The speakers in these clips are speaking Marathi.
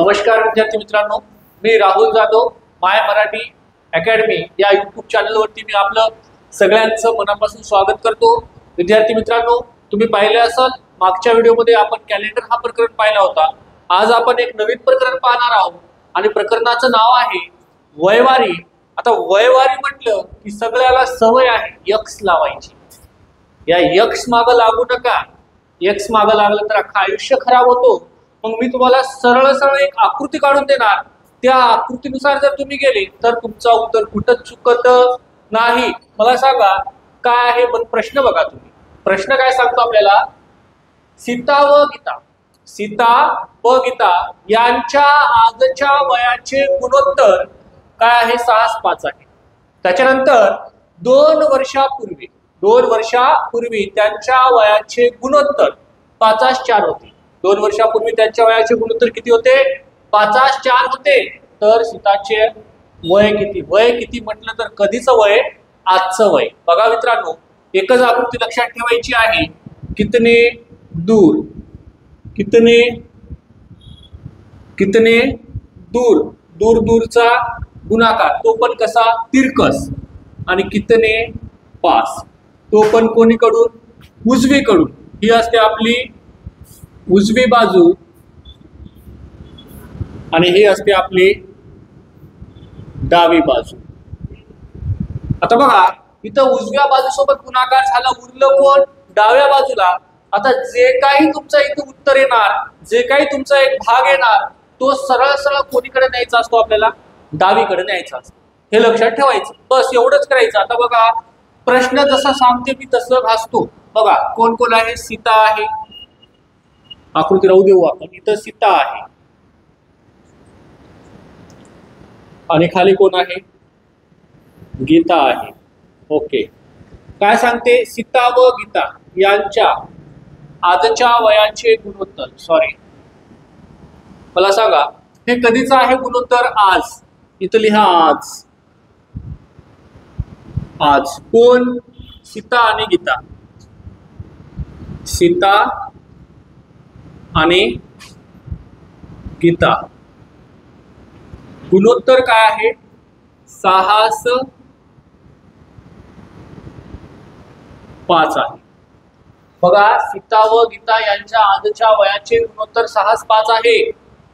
नमस्कार विद्यार्थी मित्रांनो, मी राहुल जाधव माय मराठी अकॅडमी या यूट्यूब चॅनलवरती मी आपलं सगळ्यांचं मनापासून स्वागत करतो। विद्यार्थी मित्रांनो, तुम्ही पाहिले असाल मागच्या व्हिडिओमध्ये आपण कॅलेंडर हा प्रकरण पाहिला होता। आज आपण एक नवीन प्रकरण पाहणार आहोत आणि प्रकरणाचं नाव आहे वयवारी। आता वयवारी म्हटलं की सगळ्याला सवय आहे यक्स लावायची। या यक्स मागे लागू नका, यक्स मागे लागलं तर अख्खं आयुष्य खराब होतो। मग मी तुम्हाला सरळ सरळ एक आकृती काढून देणार, त्या आकृतीनुसार जर तुम्ही गेले तर तुमचा उत्तर कुठं चुकत नाही। मला सांगा काय आहे प्रश्न, बघा तुम्ही प्रश्न काय सांगतो आपल्याला, सीता व गीता, सीता व गीता यांच्या आजच्या वयाचे गुणोत्तर काय आहे, 6:5 आहे। त्याच्यानंतर 2 वर्षापूर्वी त्यांच्या वयाचे गुणोत्तर 5:4 होते। 2 वर्षापूर्वी त्यांच्या वयाचे गुणोत्तर किती होते, 5:4 होते। तर सीताचे वय किती, वय किती म्हटलं तर कधीचं वय, आजचं वय। बघा मित्रांनो, एकच आकृती लक्षात ठेवायची आहे, कितने दूर, कितने कितने दूर, दूर दूरचा गुणाकार तो पण कसा, तिरकस। आणि कितने पास तो पण कोणीकडून, उजवीकडून। ही असते आपली उजवी बाजू आणि ही असते आपली डावी बाजू। आता बघा इथं उजव्या बाजूसोबत गुणाकार झाला, उरलं कोण, डाव्या बाजूला। आता जे काही तुमचा इथं उत्तर येणार, जे काही तुमचा एक भाग येणार, तो सरळ सरळ कोणीकडे न्यायचा असतो, आपल्याला डावीकडे न्यायचा असतो। हे लक्षात ठेवायचं, बस एवढंच करायचं। आता बघा प्रश्न जसा सांगते मी तसं घासतो। बघा कोण कोण आहे, सीता आहे, आकृती राहू देऊ आपण, इथं सीता आहे आणि खाली कोण आहे, गीता आहे। ओके, काय सांगते, सीता व गीता यांच्या आजच्या वयाचे गुणोत्तर, सॉरी मला सांगा हे कधीचं आहे गुणोत्तर, आज। इथं लिहा आज, आज कोण, सीता आणि गीता, सीता आणि गीता गुणोत्तर काय आहे, 6:5 आहे। बघा सीता व गीता यांच्या आजच्या वयाचे गुणोत्तर 6:5 आहे।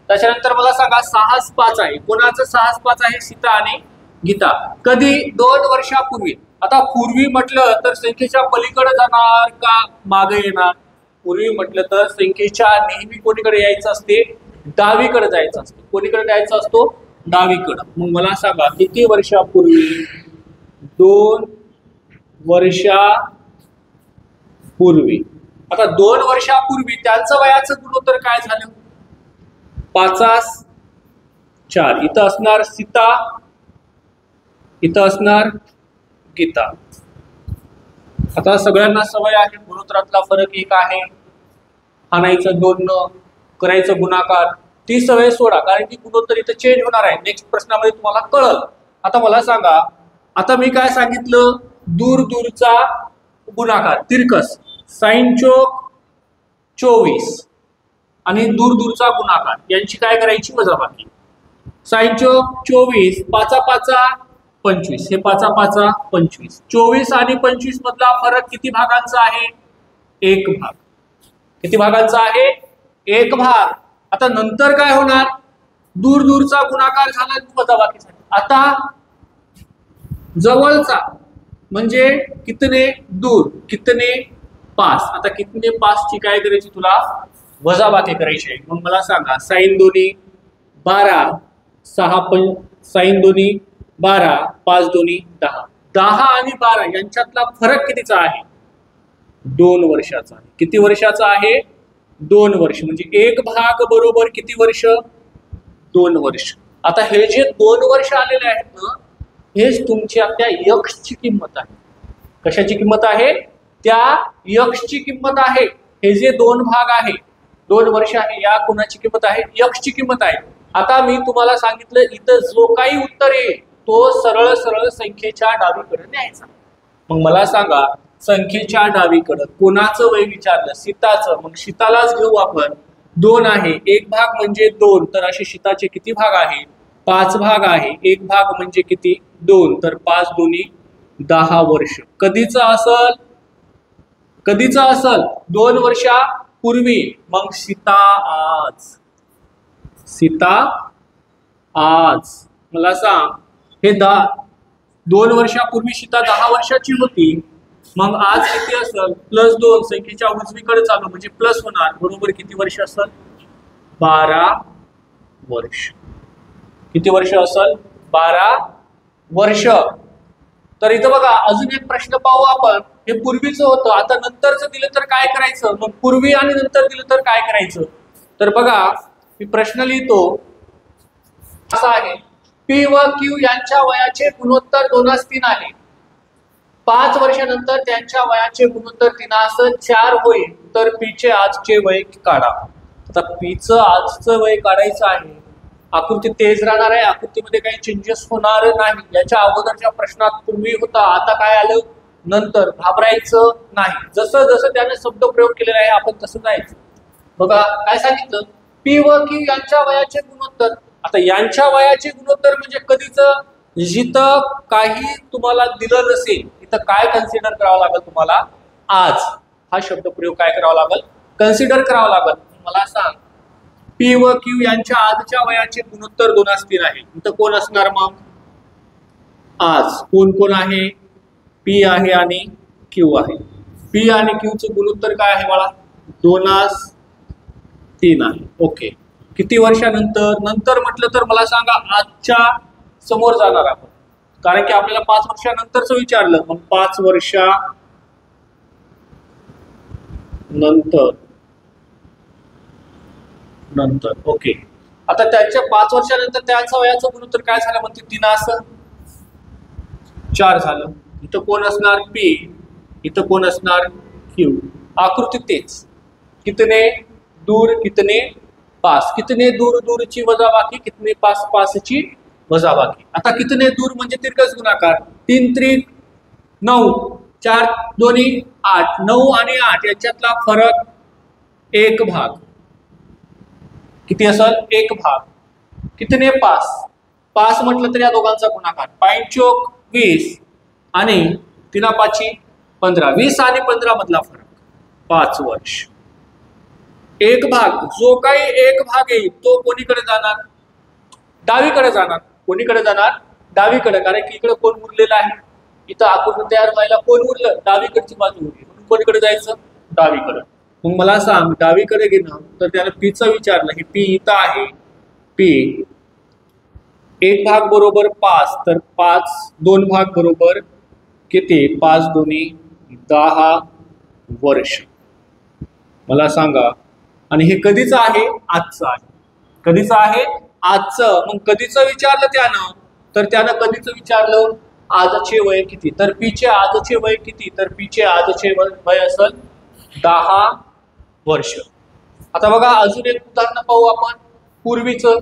त्याच्यानंतर मला सांगा 6:5 आहे, कोणाचं 6:5 आहे, सीता आणि गीता। कधी, 2 वर्षापूर्वी। आता पूर्वी म्हटलं तर संख्येच्या पलीकडे जाणार का मागे येणार, पूर्वी म्हटलं तर संख्येच्या नेहमी कोणीकडे यायचं असते, डावीकडे जायचं असतं। कोणीकडे जायचं असतो, डावीकडे। मग मला सांगा किती वर्षापूर्वी, 2 वर्षापूर्वी। आता 2 वर्षापूर्वी त्यांचं वयाचं गुणोत्तर काय झालं, 5:4। इथं असणार सीता, इथं असणार गीता। आता सगळ्यांना सवय आहे, गुणोत्तरातला फरक एक आहे, आणायचं 2 करायचं गुणाकार, ती सवय सोडा, कारण की गुणोत्तर इथं चेंज होणार आहे। नेक्स्ट प्रश्नामध्ये तुम्हाला कळल। आता मला सांगा, आता मी काय सांगितलं, दूर दूरचा गुणाकार तिरकस, साइन चौक 24 आणि दूर दूरचा गुणाकार यांची काय करायची, वजाबाकी। साइन चौक 24, 5:5 25, हे 5:5 25, 24 आणि 25 मधला फरक किती भागांचा आहे, 1 भाग। किती भागांचा आहे, 1 भाग। आता नंतर काय होणार, दूर दूरचा गुणाकार झाला, वजाबाकी झाली। आता जवळचा म्हणजे कितने दूर, कितने पास। आता कितने पास ची काय करायची, तुला वजाबाकी करायची आहे। मग मला सांगा, साइन दोन्ही 12, 6 साइन दोन्ही 12, 5 दोन्ही 10, 10 आणि 12 यांच्यातला फरक कितीचा आहे, 2 वर्षाचा आहे। किती वर्षाचा आहे, 2 वर्ष। म्हणजे 1 भाग बरोबर किती वर्ष, 2 वर्ष। आता हे जे 2 वर्ष आलेले आहेत ना, हेच तुमच्या त्या यक्षची किंमत आहे। कशाची किंमत आहे, त्या यक्षची किंमत आहे। हे जे 2 भाग आहे, 2 वर्ष आहे, या कोणाची किंमत आहे, यक्षची किंमत आहे। आता मी तुम्हाला सांगितलं, इथं जो काही उत्तर येईल तो सरळ सरळ संख्येच्या डावीकडे न्यायचा। मग मला सांगा, संख्येच्या डावीकडे कोणाचं वय विचारलं, सीताचं, मग सीतालाच घेऊ आपण। 2 आहे, एक भाग म्हणजे 2, तर असे शीताचे किती भाग आहे? 5 भाग आहे. एक भाग म्हणजे किती? 2, तर 5 दुनी 10 वर्ष. कधीचा असल? कधीचा असल? 2 वर्षापूर्वी. मग सीता आज, सीता आज. मला सांग, हे 2 वर्षापूर्वी सीता 10 वर्षाची होती, मग आज किती असेल? +2, संख्येच्या उजवीकडे चालू म्हणजे प्लस होणार, बरोबर किती वर्ष असेल? 12 वर्ष. किती वर्ष असेल? 12 वर्ष. तर इथं बघा अजून एक प्रश्न पाहू आपण. हे पूर्वीचं होतं, आता नंतरचं दिलं तर काय करायचं? मग पूर्वी आणि नंतर दिलं तर काय करायचं? तर बघा मी प्रश्न लिहितो असा आहे, पी व क्यू यांच्या वयाचे गुणोत्तर 2:3 आहे. 5 वर्षानंतर त्यांच्या वयाचे गुणोत्तर 3:4 होईल, तर पीचे आजचे वय काढा. आता पीचं आजचं वय काढायचं आहे. आकृती तेज राहणार आहे, आकृतीमध्ये काही चेंजेस होणार नाही. याच्या अगोदरच्या प्रश्नात पूर्वी होता, आता काय आलं? नंतर. घाबरायचं नाही, जसं जसं त्याने शब्द प्रयोग केलेला आहे आपण तसं जायचं. बघा काय सांगितलं, पी व क्यू यांच्या वयाचे गुणोत्तर. आता यांच्या वयाचे गुणोत्तर म्हणजे कधीचं? जिथं काही तुम्हाला दिलं नसेल इथं काय कन्सिडर करावं लागेल तुम्हाला? आज. हा शब्द प्रयोग काय करावा लागेल? कन्सिडर करावा लागेल. मला सांग, पी व क्यू यांच्या आजच्या वयाचे गुणोत्तर 2:3 आहे. इथं कोण असणार मग? आज. कोण कोण आहे? पी आहे आणि क्यू आहे. पी आणि क्यूचं गुणोत्तर काय आहे मला? 2:3 आहे. ओके. किती वर्षानंतर? नंतर म्हटलं तर मला सांगा, आजच्या समोर जाणार आपण, कारण की आपल्याला 5 वर्षानंतरच विचारलं. मग 5 वर्षानंतर. नंतर. ओके. आता त्याच्या 5 वर्षानंतर त्यांच्या वयाचं गुणोत्तर काय झालं? म्हणते 3:4 झालं. इथं कोण असणार? पी. इथं कोण असणार? क्यू. आकृती तेच. कितने दूर कितने पास. कितने दूर दूरची वजाबाकी, कितने पास पासची वजाबाकी. आता कितने दूर म्हणजे तिरकस गुणाकार. 3 त्रिक 9, 4 दोन्ही 8. 9 आणि 8 याच्यातला फरक 1 भाग. किती असेल? 1 भाग. कितने पास. पास म्हटलं तर या दोघांचा गुणाकार. 5 चोक 20 आणि 3 5 15. 20 आणि 15 मधला फरक 5 वर्ष. 1 भाग. जो काही 1 भाग येईल तो कोणीकडे जाणार? डावीकडे जाणार. कोणीकडे जाणार? डावीकडे. कारण की इकडे कोण उरलेलं आहे? इथं आकृती तयार व्हायला कोण उरलं? डावीकडची बाजू उरली, म्हणून कोणीकडे जायचं? डावीकडे. मग मला सांग, डावीकडे गेलं तर त्याला पीचं विचारलं. हे पी इथं आहे. पी 1 भाग बरोबर 5, तर 5 2 भाग बरोबर किती? 5 दोन्ही 10 वर्ष. मला सांगा, आणि हे कधीचं आहे? आजचं आहे. कधीचं आहे? आजचं. मग कधीचं विचारलं त्यानं, तर त्यानं कधीचं विचारलं? आजचे वय किती. तर पीचे आजचे वय किती? तर पीचे आजचे वय असेल 10 वर्ष. आता बघा अजून एक उदाहरण पाहू आपण पूर्वीचं.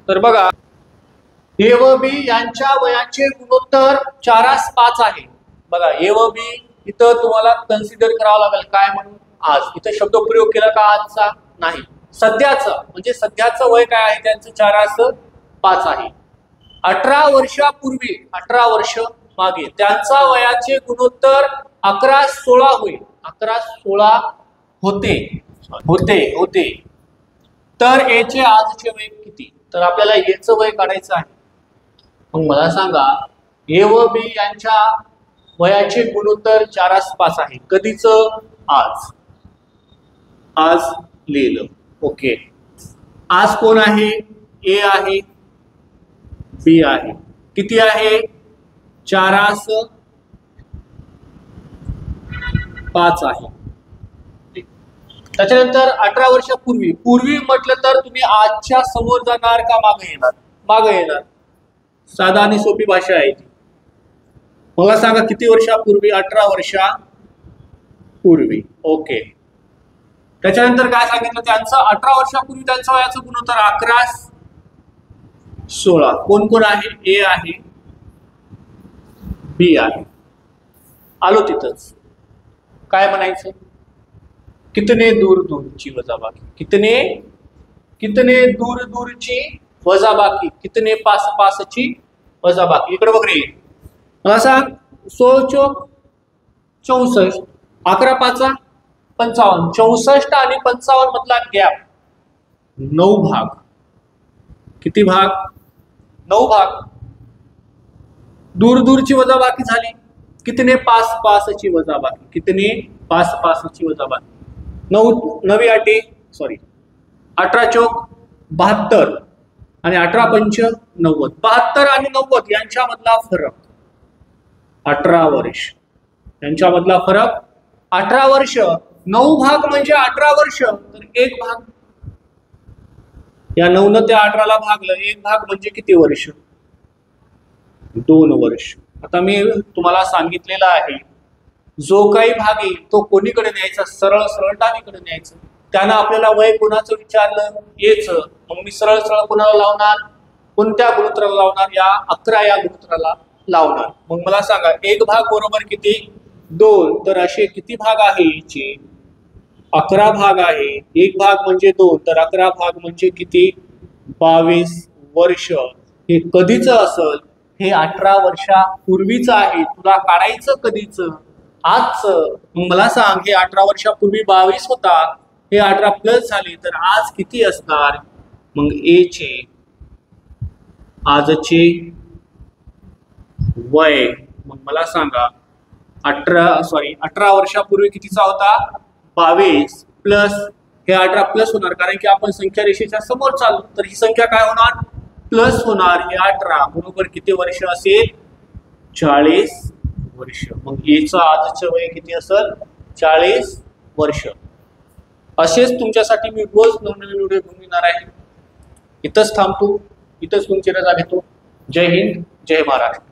तर बघा, ए व बी यांच्या वयाचे गुणोत्तर 4:5 आहे. बघा ए व बी इथं तुम्हाला कन्सिडर करावं लागेल काय म्हणून? आज. इथं शब्द प्रयोग केला का आजचा? नाही, सध्याचं. म्हणजे सध्याचं वय काय आहे त्यांचं? 4:5 आहे. 18 वर्षापूर्वी, 18 वर्ष मागे त्यांचा वयाचे गुणोत्तर 11-16 होईल. 11-16 होते. तर याचे आजचे वय किती? तर आपल्याला याचं वय काढायचं आहे. मग मला सांगा, ए व बी यांच्या वयाचे गुणोत्तर 4:5 आहे. कधीचं? आज. आज लिहिलं. ओके. आज कोण आहे? ए आहे, बी आहे. किती आहे? 4:5 आहे. त्याच्यानंतर 18 वर्षापूर्वी. पूर्वी म्हटलं तर तुम्ही आजच्या समोर जाणार का मागे येणार? मागे येणार. साधा आणि सोपी भाषा आहे ती. मला सांगा किती वर्षापूर्वी? 18 वर्षापूर्वी. ओके. त्याच्यानंतर काय सांगितलं? त्यांचं 18 वर्षापूर्वी त्यांचं वयाचं गुणोत्तर 11-16. कोण कोण आहे? ए आहे, बी आहे. आलो तिथंच. काय म्हणायचं? कितने दूर दूरची वजाबाकी. कितने कितने दूर दूरची वजाबाकी, कितने पास पासची वजाबाकी. इकडे बघ रे, मला सांग 16 चौक 64, 11 पाचा 55, 64 आणि 55 मधला गॅप 9 भाग. किती भाग? 9 भाग. दूर दूरची वजाबाकी झाली. कितने पास पासची वजाबाकी, कितने पास पासची वजाबाकी. 9 आठे सॉरी 18 चौक 72 आणि 18 पंच 90. 72 आणि 90 यांच्यामधला फरक 18 वर्ष. यांच्यामधला फरक 18 वर्ष. 9 भाग म्हणजे 18 वर्ष, तर 1 भाग. या 9 त्या 18ला भागलं, 1 भाग म्हणजे किती वर्ष? 2 वर्ष. आता मी तुम्हाला सांगितलेलं आहे, जो काही भाग येईल तो कोणीकडे न्यायचा? सरळ सरळ डावीकडे न्यायचं. त्यानं आपल्याला वय कोणाचं विचारलं? याचं. मग मी सरळ सरळ कोणाला लावणार? कोणत्या गुणोत्तराला लावणार? या 11 या गुणोत्तराला लावणार. मग मला सांगा 1 भाग बरोबर किती? 2. तर असे किती भाग आहे याचे? 11 भाग आहे. 1 भाग म्हणजे 2, तर 11 भाग म्हणजे किती? 22 वर्ष. हे कधीच असल? हे 18 वर्षापूर्वीच आहे. तुला काढायचं कधीच? आजचं. मला सांग, हे 18 वर्षापूर्वी 22 होता, हे 18 प्लस झाले, तर आज किती असणार? मग एचे आजचे वय, मग मला सांगा 18 वर्षापूर्वी कितीचा होता? 22 प्लस हे 18 प्लस होणार, कारण की आपण संख्या रेषेच्या समोर चाललो, तर ही संख्या काय होणार? प्लस होणार. हे 18 बरोबर किती वर्ष असेल? 40 वर्ष. मग याचं आजचं वय किती असेल? 40 वर्ष. असेच तुमच्यासाठी मी रोज नवनवीन व्हिडिओ घेऊन येणार आहे. इथंच थांबतो, इथंच तुमची रजा घेतो. जय हिंद, जय महाराष्ट्र.